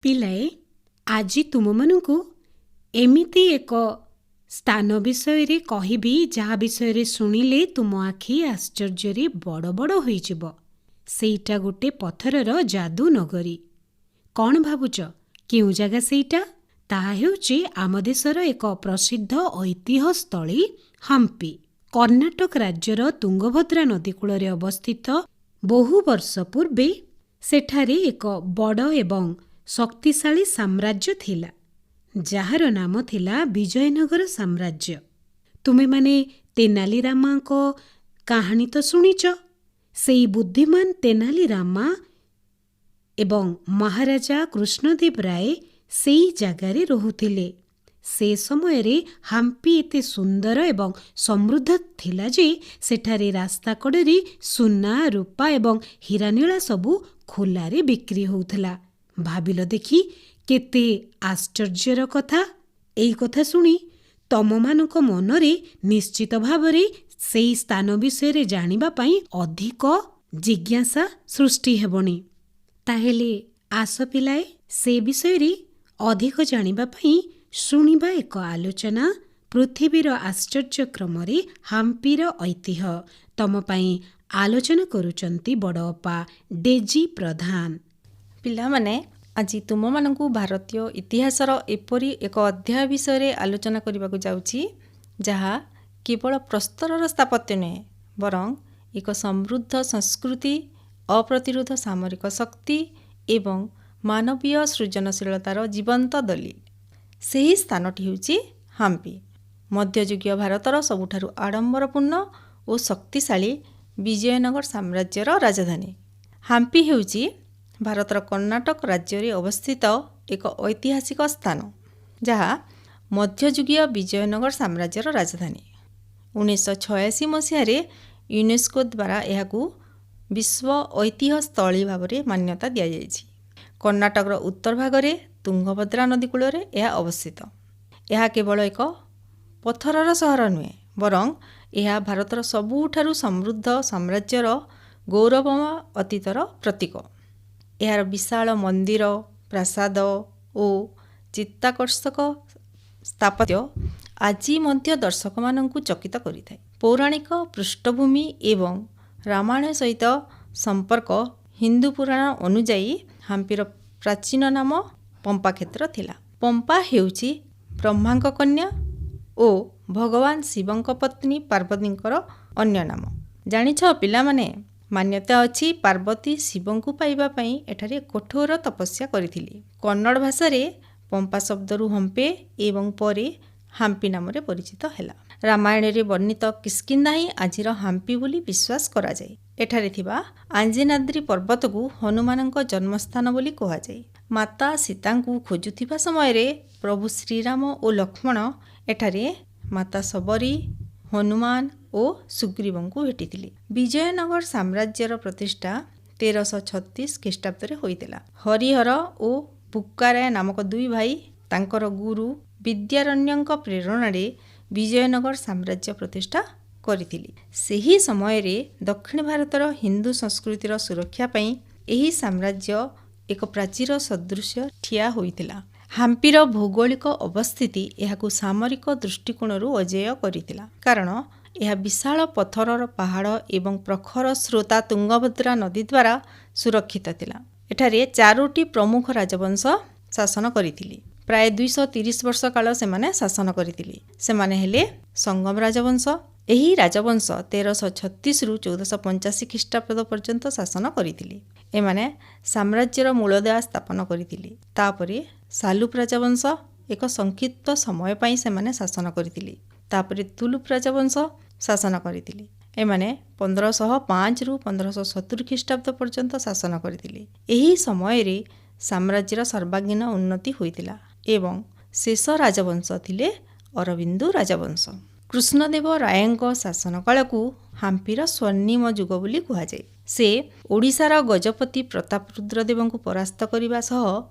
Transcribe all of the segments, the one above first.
ପିଲାଏ, ଆଜି ତୁମମାନଙ୍କୁ ଏମିତି ଏକ ସ୍ଥାନ ବିଷୟରେ କହିବି ଯାହା ବିଷୟରେ ଶୁଣିଲେ ତୁମ ଆଖି ଆଶ୍ଚର୍ଯ୍ୟରେ ବଡ଼ ବଡ଼ ହୋଇଯିବ। ସେଇଟା ଗୋଟେ ପଥରର ଯାଦୁ ନଗରୀ। କ'ଣ ଭାବୁଛ? କେଉଁ ଜାଗା ସେଇଟା? ତାହା ହେଉଛି ଆମ ଦେଶର ଏକ ପ୍ରସିଦ୍ଧ ଐତିହ୍ୟସ୍ଥଳୀ ହମ୍ପି। କର୍ଣ୍ଣାଟକ ରାଜ୍ୟର ତୁଙ୍ଗଭଦ୍ରା ନଦୀ କୂଳରେ ଅବସ୍ଥିତ। ବହୁ ବର୍ଷ ପୂର୍ବେ ସେଠାରେ ଏକ ବଡ଼ ଏବଂ ଶକ୍ତିଶାଳୀ ସାମ୍ରାଜ୍ୟ ଥିଲା, ଯାହାର ନାମ ଥିଲା ବିଜୟନଗର ସାମ୍ରାଜ୍ୟ। ତୁମେମାନେ ତେନାଲି ରାମାଙ୍କ କାହାଣୀ ତ ଶୁଣିଛ। ସେଇ ବୁଦ୍ଧିମାନ ତେନାଲି ରାମା ଏବଂ ମହାରାଜା କୃଷ୍ଣଦେବ ରାୟ ସେଇ ଜାଗାରେ ରହୁଥିଲେ। ସେ ସମୟରେ ହମ୍ପି ଏତେ ସୁନ୍ଦର ଏବଂ ସମୃଦ୍ଧ ଥିଲା ଯେ ସେଠାରେ ରାସ୍ତା କଡ଼ରେ ସୁନା, ରୂପା ଏବଂ ହୀରାନୀଳା ସବୁ ଖୋଲାରେ ବିକ୍ରି ହେଉଥିଲା। ଭାବିଲ ଦେଖି, କେତେ ଆଶ୍ଚର୍ଯ୍ୟର କଥା। ଏଇ କଥା ଶୁଣି ତମମାନଙ୍କ ମନରେ ନିଶ୍ଚିତ ଭାବରେ ସେଇ ସ୍ଥାନ ବିଷୟରେ ଜାଣିବା ପାଇଁ ଅଧିକ ଜିଜ୍ଞାସା ସୃଷ୍ଟି ହେବଣି। ତାହେଲେ ଆସ ପିଲାଏ, ସେ ବିଷୟରେ ଅଧିକ ଜାଣିବା ପାଇଁ ଶୁଣିବା ଏକ ଆଲୋଚନା ପୃଥିବୀର ଆଶ୍ଚର୍ଯ୍ୟ କ୍ରମରେ ହମ୍ପିର ଐତିହ୍ୟ। ତମ ପାଇଁ ଆଲୋଚନା କରୁଛନ୍ତି ବଡ଼ ଅପା ଡେଜି ପ୍ରଧାନ। ପିଲାମାନେ, ଆଜି ତୁମମାନଙ୍କୁ ଭାରତୀୟ ଇତିହାସର ଏପରି ଏକ ଅଧ୍ୟାୟ ବିଷୟରେ ଆଲୋଚନା କରିବାକୁ ଯାଉଛି, ଯାହା କେବଳ ପ୍ରସ୍ତରର ସ୍ଥାପତ୍ୟ ନୁହେଁ, ବରଂ ଏକ ସମୃଦ୍ଧ ସଂସ୍କୃତି, ଅପ୍ରତିରୋଧ ସାମରିକ ଶକ୍ତି ଏବଂ ମାନବୀୟ ସୃଜନଶୀଳତାର ଜୀବନ୍ତ ଦଲିଲ। ସେହି ସ୍ଥାନଟି ହେଉଛି ହମ୍ପି, ମଧ୍ୟଯୁଗୀୟ ଭାରତର ସବୁଠାରୁ ଆଡ଼ମ୍ବରପୂର୍ଣ୍ଣ ଓ ଶକ୍ତିଶାଳୀ ବିଜୟନଗର ସାମ୍ରାଜ୍ୟର ରାଜଧାନୀ। ହମ୍ପି ହେଉଛି ଭାରତର କର୍ଣ୍ଣାଟକ ରାଜ୍ୟରେ ଅବସ୍ଥିତ ଏକ ଐତିହାସିକ ସ୍ଥାନ, ଯାହା ମଧ୍ୟଯୁଗୀୟ ବିଜୟନଗର ସାମ୍ରାଜ୍ୟର ରାଜଧାନୀ। 1986 ମସିହାରେ ୟୁନେସ୍କୋ ଦ୍ୱାରା ଏହାକୁ ବିଶ୍ୱ ଐତିହ୍ୟ ସ୍ଥଳୀ ଭାବରେ ମାନ୍ୟତା ଦିଆଯାଇଛି। କର୍ଣ୍ଣାଟକର ଉତ୍ତର ଭାଗରେ ତୁଙ୍ଗଭଦ୍ରା ନଦୀ କୂଳରେ ଏହା ଅବସ୍ଥିତ। ଏହା କେବଳ ଏକ ପଥରର ସହର ନୁହେଁ, ବରଂ ଏହା ଭାରତର ସବୁଠାରୁ ସମୃଦ୍ଧ ସାମ୍ରାଜ୍ୟର ଗୌରବମୟ ଅତୀତର ପ୍ରତୀକ। ଏହାର ବିଶାଳ ମନ୍ଦିର, ପ୍ରାସାଦ ଓ ଚିତ୍ତାକର୍ଷକ ସ୍ଥାପତ୍ୟ ଆଜି ମଧ୍ୟ ଦର୍ଶକମାନଙ୍କୁ ଚକିତ କରିଥାଏ। ପୌରାଣିକ ପୃଷ୍ଠଭୂମି ଏବଂ ରାମାୟଣ ସହିତ ସମ୍ପର୍କ। ହିନ୍ଦୁ ପୁରାଣ ଅନୁଯାୟୀ ହମ୍ପିର ପ୍ରାଚୀନ ନାମ ପମ୍ପାକ୍ଷେତ୍ର ଥିଲା। ପମ୍ପା ହେଉଛି ବ୍ରହ୍ମାଙ୍କ କନ୍ୟା ଓ ଭଗବାନ ଶିବଙ୍କ ପତ୍ନୀ ପାର୍ବତୀଙ୍କର ଅନ୍ୟ ନାମ। ଜାଣିଛ ପିଲାମାନେ, ମାନ୍ୟତା ଅଛି ପାର୍ବତୀ ଶିବଙ୍କୁ ପାଇବା ପାଇଁ ଏଠାରେ କଠୋର ତପସ୍ୟା କରିଥିଲେ। କନ୍ନଡ଼ ଭାଷାରେ ପମ୍ପା ଶବ୍ଦରୁ ହମ୍ପେ ଏବଂ ପରେ ହମ୍ପି ନାମରେ ପରିଚିତ ହେଲା। ରାମାୟଣରେ ବର୍ଣ୍ଣିତ କିଷ୍କିନ୍ଧା ହିଁ ଆଜିର ହମ୍ପି ବୋଲି ବିଶ୍ୱାସ କରାଯାଏ। ଏଠାରେ ଥିବା ଆଞ୍ଜେନାଦ୍ରି ପର୍ବତକୁ ହନୁମାନଙ୍କ ଜନ୍ମସ୍ଥାନ ବୋଲି କୁହାଯାଏ। ମାତା ସୀତାଙ୍କୁ ଖୋଜୁଥିବା ସମୟରେ ପ୍ରଭୁ ଶ୍ରୀରାମ ଓ ଲକ୍ଷ୍ମଣ ଏଠାରେ ମାତା ଶବରୀ, ହନୁମାନ ଓ ସୁଗ୍ରୀବଙ୍କୁ ଭେଟିଥିଲେ। ବିଜୟନଗର ସାମ୍ରାଜ୍ୟର ପ୍ରତିଷ୍ଠା 1336 ଖ୍ରୀଷ୍ଟାବ୍ଦରେ ହୋଇଥିଲା। ହରିହର ଓ ପୁକ୍କାରାୟ ନାମକ ଦୁଇ ଭାଇ ତାଙ୍କର ଗୁରୁ ବିଦ୍ୟାରଣ୍ୟଙ୍କ ପ୍ରେରଣାରେ ବିଜୟନଗର ସାମ୍ରାଜ୍ୟ ପ୍ରତିଷ୍ଠା କରିଥିଲେ। ସେହି ସମୟରେ ଦକ୍ଷିଣ ଭାରତର ହିନ୍ଦୁ ସଂସ୍କୃତିର ସୁରକ୍ଷା ପାଇଁ ଏହି ସାମ୍ରାଜ୍ୟ ଏକ ପ୍ରାଚୀର ସଦୃଶ ଠିଆ ହୋଇଥିଲା। ହମ୍ପିର ଭୌଗୋଳିକ ଅବସ୍ଥିତି ଏହାକୁ ସାମରିକ ଦୃଷ୍ଟିକୋଣରୁ ଅଜେୟ କରିଥିଲା, କାରଣ ଏହା ବିଶାଳ ପଥରର ପାହାଡ଼ ଏବଂ ପ୍ରଖର ସ୍ରୋତା ତୁଙ୍ଗଭଦ୍ରା ନଦୀ ଦ୍ୱାରା ସୁରକ୍ଷିତ ଥିଲା। ଏଠାରେ 4ଟି ପ୍ରମୁଖ ରାଜବଂଶ ଶାସନ କରିଥିଲେ। ପ୍ରାୟ 230 ବର୍ଷ କାଳ ସେମାନେ ଶାସନ କରିଥିଲେ। ସେମାନେ ହେଲେ ସଙ୍ଗମ ରାଜବଂଶ। ଏହି ରାଜବଂଶ 1336ରୁ 1485 ଖ୍ରୀଷ୍ଟାବ୍ଦ ପର୍ଯ୍ୟନ୍ତ ଶାସନ କରିଥିଲେ। ଏମାନେ ସାମ୍ରାଜ୍ୟର ମୂଳଦୁଆ ସ୍ଥାପନ କରିଥିଲେ। ତାପରେ ସାଲୁପ ରାଜବଂଶ ଏକ ସଂକ୍ଷିପ୍ତ ସମୟ ପାଇଁ ସେମାନେ ଶାସନ କରିଥିଲେ। ତାପରେ ତୁଲୁପ ରାଜବଂଶ ଶାସନ କରିଥିଲେ। ଏମାନେ 1505ରୁ 1570 ଖ୍ରୀଷ୍ଟାବ୍ଦ ପର୍ଯ୍ୟନ୍ତ ଶାସନ କରିଥିଲେ। ଏହି ସମୟରେ ସାମ୍ରାଜ୍ୟର ସର୍ବାଙ୍ଗୀନ ଉନ୍ନତି ହୋଇଥିଲା ଏବଂ ଶେଷ ରାଜବଂଶ ଥିଲେ ଅରବିନ୍ଦୁ ରାଜବଂଶ। କୃଷ୍ଣଦେବ ରାୟଙ୍କ ଶାସନ କାଳକୁ ହମ୍ପିର ସ୍ୱର୍ଣ୍ଣିମ ଯୁଗ ବୋଲି କୁହାଯାଏ। ସେ ଓଡ଼ିଶାର ଗଜପତି ପ୍ରତାପରୁଦ୍ରଦେବଙ୍କୁ ପରାସ୍ତ କରିବା ସହ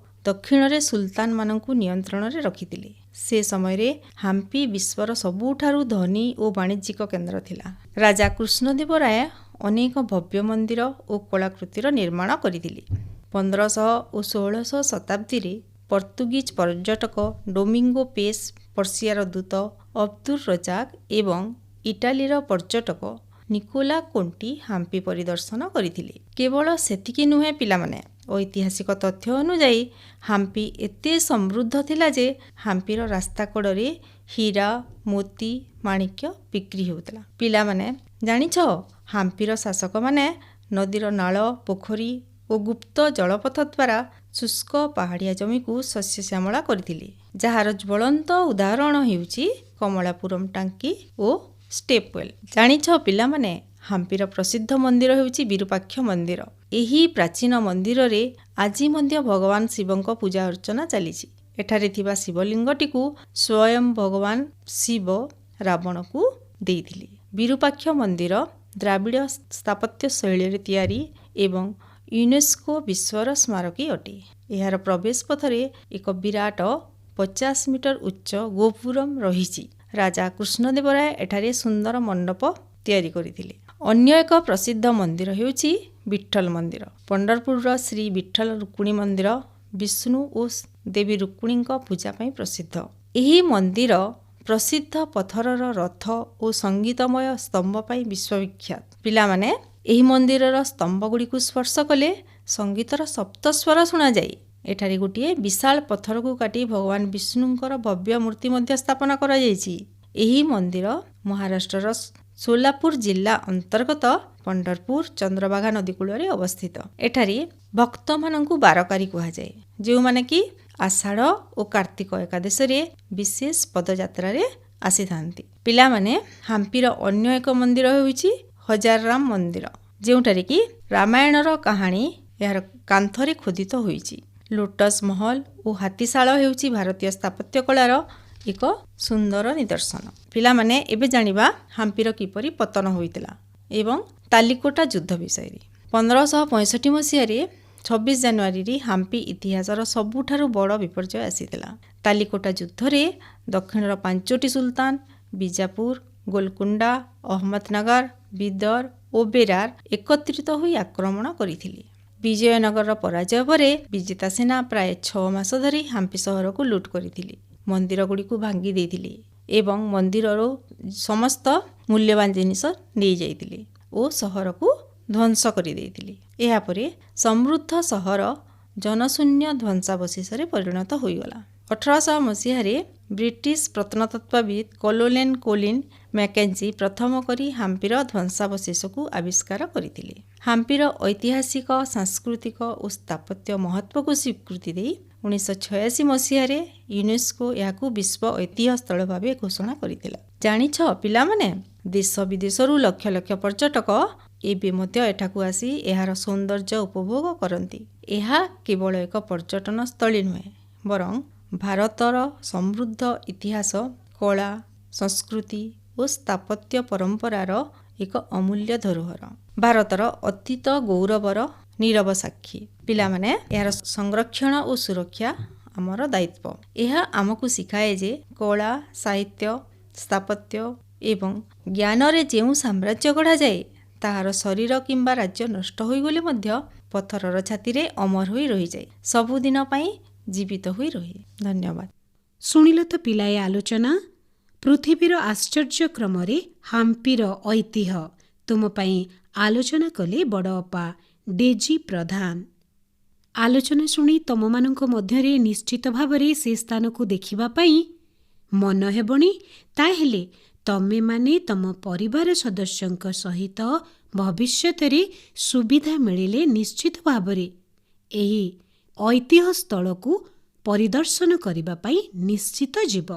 ଦକ୍ଷିଣରେ ସୁଲତାନମାନଙ୍କୁ ନିୟନ୍ତ୍ରଣରେ ରଖିଥିଲେ। ସେ ସମୟରେ ହମ୍ପି ବିଶ୍ୱର ସବୁଠାରୁ ଧନୀ ଓ ବାଣିଜ୍ୟିକ କେନ୍ଦ୍ର ଥିଲା। ରାଜା କୃଷ୍ଣଦେବ ରାୟ ଅନେକ ଭବ୍ୟ ମନ୍ଦିର ଓ କଳାକୃତିର ନିର୍ମାଣ କରିଥିଲେ। 1500 ଓ 1600 ଶତାବ୍ଦୀରେ ପର୍ତ୍ତୁଗୀଜ ପର୍ଯ୍ୟଟକ ଡୋମିଙ୍ଗୋ ପେସ୍, ପର୍ସିଆର ଦୂତ ଅବଦୁର ରଜାକ ଏବଂ ଇଟାଲୀର ପର୍ଯ୍ୟଟକ ନିକୋଲା କୋଣ୍ଟି ହାମ୍ପି ପରିଦର୍ଶନ କରିଥିଲେ। କେବଳ ସେତିକି ନୁହେଁ ପିଲାମାନେ, ଐତିହାସିକ ତଥ୍ୟ ଅନୁଯାୟୀ ହାମ୍ପି ଏତେ ସମୃଦ୍ଧ ଥିଲା ଯେ ହାମ୍ପିର ରାସ୍ତା କଡ଼ରେ ହୀରା, ମୋତି, ମାଣିକ୍ୟ ବିକ୍ରି ହେଉଥିଲା। ପିଲାମାନେ ଜାଣିଛ, ହାମ୍ପିର ଶାସକମାନେ ନଦୀର ନାଳ, ପୋଖରୀ ଓ ଗୁପ୍ତ ଜଳପଥ ଦ୍ୱାରା ଶୁଷ୍କ ପାହାଡ଼ିଆ ଜମିକୁ ଶସ୍ୟଶ୍ୟାମଳା କରିଥିଲେ, ଯାହାର ଜ୍ୱଳନ୍ତ ଉଦାହରଣ ହେଉଛି କମଳାପୁରମ୍ ଟାଙ୍କି ଓ ଷ୍ଟେପୱେଲ୍। ଜାଣିଛ ପିଲାମାନେ, ହାମ୍ପିର ପ୍ରସିଦ୍ଧ ମନ୍ଦିର ହେଉଛି ବିରୁପାକ୍ଷ ମନ୍ଦିର। ଏହି ପ୍ରାଚୀନ ମନ୍ଦିରରେ ଆଜି ମଧ୍ୟ ଭଗବାନ ଶିବଙ୍କ ପୂଜା ଅର୍ଚ୍ଚନା ଚାଲିଛି। ଏଠାରେ ଥିବା ଶିବଲିଙ୍ଗଟିକୁ ସ୍ୱୟଂ ଭଗବାନ ଶିବ ରାବଣକୁ ଦେଇଥିଲେ। ବିରୁପାକ୍ଷ ମନ୍ଦିର ଦ୍ରାବିଡ଼ ସ୍ଥାପତ୍ୟ ଶୈଳୀରେ ତିଆରି ଏବଂ ୟୁନେସ୍କୋ ବିଶ୍ୱର ସ୍ମାରକୀ ଅଟେ। ଏହାର ପ୍ରବେଶ ପଥରେ ଏକ ବିରାଟ 50 ମିଟର ଉଚ୍ଚ ଗୋପୁରମ୍ ରହିଛି। ରାଜା କୃଷ୍ଣଦେବରାୟ ଏଠାରେ ସୁନ୍ଦର ମଣ୍ଡପ ତିଆରି କରିଥିଲେ। ଅନ୍ୟ ଏକ ପ୍ରସିଦ୍ଧ ମନ୍ଦିର ହେଉଛି ବିଠ୍ଠଲ ମନ୍ଦିର। ପଣ୍ଡରପୁରର ଶ୍ରୀ ବିଠ୍ଠଲ ରୁକ୍ମିଣୀ ମନ୍ଦିର ବିଷ୍ଣୁ ଓ ଦେବୀ ରୁକ୍ମିଣୀଙ୍କ ପୂଜା ପାଇଁ ପ୍ରସିଦ୍ଧ। ଏହି ମନ୍ଦିର ପ୍ରସିଦ୍ଧ ପଥରର ରଥ ଓ ସଙ୍ଗୀତମୟ ସ୍ତମ୍ଭ ପାଇଁ ବିଶ୍ୱବିଖ୍ୟାତ। ପିଲାମାନେ, ଏହି ମନ୍ଦିରର ସ୍ତମ୍ଭଗୁଡ଼ିକୁ ସ୍ପର୍ଶ କଲେ ସଙ୍ଗୀତର ସପ୍ତସ୍ୱର ଶୁଣାଯାଏ। ଏଠାରେ ଗୋଟିଏ ବିଶାଳ ପଥରକୁ କାଟି ଭଗବାନ ବିଷ୍ଣୁଙ୍କର ଭବ୍ୟ ମୂର୍ତ୍ତି ମଧ୍ୟ ସ୍ଥାପନ କରାଯାଇଛି। ଏହି ମନ୍ଦିର ମହାରାଷ୍ଟ୍ରର ସୋଲାପୁର ଜିଲ୍ଲା ଅନ୍ତର୍ଗତ ପଣ୍ଡରପୁର ଚନ୍ଦ୍ରଭାଗା ନଦୀ କୂଳରେ ଅବସ୍ଥିତ। ଏଠାରେ ଭକ୍ତମାନଙ୍କୁ ବାରକାରୀ କୁହାଯାଏ, ଯେଉଁମାନେ କି ଆଷାଢ଼ ଓ କାର୍ତ୍ତିକ ଏକାଦଶୀରେ ବିଶେଷ ପଦଯାତ୍ରାରେ ଆସିଥାନ୍ତି। ପିଲାମାନେ, ହାମ୍ପିର ଅନ୍ୟ ଏକ ମନ୍ଦିର ହେଉଛି ହଜାରରାମ ମନ୍ଦିର, ଯେଉଁଠାରେ କି ରାମାୟଣର କାହାଣୀ ଏହାର କାନ୍ଥରେ ଖୋଦିତ ହୋଇଛି। ଲୋଟସ୍ ମହଲ ଓ ହାତୀଶାଳ ହେଉଛି ଭାରତୀୟ ସ୍ଥାପତ୍ୟ କଳାର ଏକ ସୁନ୍ଦର ନିଦର୍ଶନ। ପିଲାମାନେ, ଏବେ ଜାଣିବା ହାମ୍ପିର କିପରି ପତନ ହୋଇଥିଲା ଏବଂ ତାଲିକୋଟା ଯୁଦ୍ଧ ବିଷୟରେ। 1565 ମସିହାରେ 26 ଜାନୁଆରୀରେ ହାମ୍ପି ଇତିହାସର ସବୁଠାରୁ ବଡ଼ ବିପର୍ଯ୍ୟୟ ଆସିଥିଲା। ତାଲିକୋଟା ଯୁଦ୍ଧରେ ଦକ୍ଷିଣର 5ଟି ସୁଲତାନ ବିଜାପୁର, ଗୋଲକୁଣ୍ଡା, ଅହମ୍ମଦନଗର, ବିଦର ଓ ବେରାର ଏକତ୍ରିତ ହୋଇ ଆକ୍ରମଣ କରିଥିଲେ। ବିଜୟନଗରର ପରାଜୟ ପରେ ବିଜେତା ସେନା ପ୍ରାୟ 6 ମାସ ଧରି ହାମ୍ପି ସହରକୁ ଲୁଟ୍ କରିଥିଲେ, ମନ୍ଦିରଗୁଡ଼ିକୁ ଭାଙ୍ଗି ଦେଇଥିଲେ ଏବଂ ମନ୍ଦିରରୁ ସମସ୍ତ ମୂଲ୍ୟବାନ ଜିନିଷ ନେଇଯାଇଥିଲେ ଓ ସହରକୁ ଧ୍ୱଂସ କରିଦେଇଥିଲେ। ଏହାପରେ ସମୃଦ୍ଧ ସହର ଜନଶୂନ୍ୟ ଧ୍ୱଂସାବଶେଷରେ ପରିଣତ ହୋଇଗଲା। 1800 ମସିହାରେ ବ୍ରିଟିଶ ପ୍ରତ୍ନତତ୍ତ୍ୱବିତ୍ କଲୋନେଲ୍ କୋଲିନ୍ ମ୍ୟାକେଞ୍ଜି ପ୍ରଥମ କରି ହାମ୍ପିର ଧ୍ୱଂସାବଶେଷକୁ ଆବିଷ୍କାର କରିଥିଲେ। ହାମ୍ପିର ଐତିହାସିକ, ସାଂସ୍କୃତିକ ଓ ସ୍ଥାପତ୍ୟ ମହତ୍ତ୍ୱକୁ ସ୍ୱୀକୃତି ଦେଇ 1986 ମସିହାରେ ୟୁନେସ୍କୋ ଏହାକୁ ବିଶ୍ୱ ଐତିହ୍ୟ ସ୍ଥଳ ଭାବେ ଘୋଷଣା କରିଥିଲା। ଜାଣିଛ ପିଲାମାନେ, ଦେଶ ବିଦେଶରୁ ଲକ୍ଷ ଲକ୍ଷ ପର୍ଯ୍ୟଟକ ଏବେ ମଧ୍ୟ ଏଠାକୁ ଆସି ଏହାର ସୌନ୍ଦର୍ଯ୍ୟ ଉପଭୋଗ କରନ୍ତି। ଏହା କେବଳ ଏକ ପର୍ଯ୍ୟଟନ ସ୍ଥଳୀ ନୁହେଁ, ବରଂ ଭାରତର ସମୃଦ୍ଧ ଇତିହାସ, କଳା, ସଂସ୍କୃତି ଓ ସ୍ଥାପତ୍ୟ ପରମ୍ପରାର ଏକ ଅମୂଲ୍ୟ ଧରୋହର। ଭାରତର ଅତୀତ ଗୌରବର ନୀରବ ସାକ୍ଷୀ। ପିଲାମାନେ, ଏହାର ସଂରକ୍ଷଣ ଓ ସୁରକ୍ଷା ଆମର ଦାୟିତ୍ୱ। ଏହା ଆମକୁ ଶିଖାଏ ଯେ କଳା, ସାହିତ୍ୟ, ସ୍ଥାପତ୍ୟ ଏବଂ ଜ୍ଞାନରେ ଯେଉଁ ସାମ୍ରାଜ୍ୟ ଗଢ଼ାଯାଏ, ତାହାର ଶରୀର କିମ୍ବା ରାଜ୍ୟ ନଷ୍ଟ ହୋଇଗଲେ ମଧ୍ୟ ପଥରର ଛାତିରେ ଅମର ହୋଇ ରହିଯାଏ, ସବୁଦିନ ପାଇଁ ଜୀବିତ ହୋଇ ରହେ। ଧନ୍ୟବାଦ। ଶୁଣିଲ ତ ପିଲାଏ ଆଲୋଚନା। ପୃଥିବୀର ଆଶ୍ଚର୍ଯ୍ୟ କ୍ରମରେ ହାମ୍ପିର ଐତିହ୍ୟ ତୁମ ପାଇଁ ଆଲୋଚନା କଲେ ବଡ଼ ଅପା ଡେଜି ପ୍ରଧାନ। ଆଲୋଚନା ଶୁଣି ତମମାନଙ୍କ ମଧ୍ୟରେ ନିଶ୍ଚିତ ଭାବରେ ସେ ସ୍ଥାନକୁ ଦେଖିବା ପାଇଁ ମନ ହେବଣି? ତାହେଲେ ତମେମାନେ ତମ ପରିବାର ସଦସ୍ୟଙ୍କ ସହିତ ଭବିଷ୍ୟତରେ ସୁବିଧା ମିଳିଲେ ନିଶ୍ଚିତ ଭାବରେ ଏହି ଐତିହ୍ୟ ସ୍ଥଳକୁ ପରିଦର୍ଶନ କରିବା ପାଇଁ ନିଶ୍ଚିତ ଯିବ।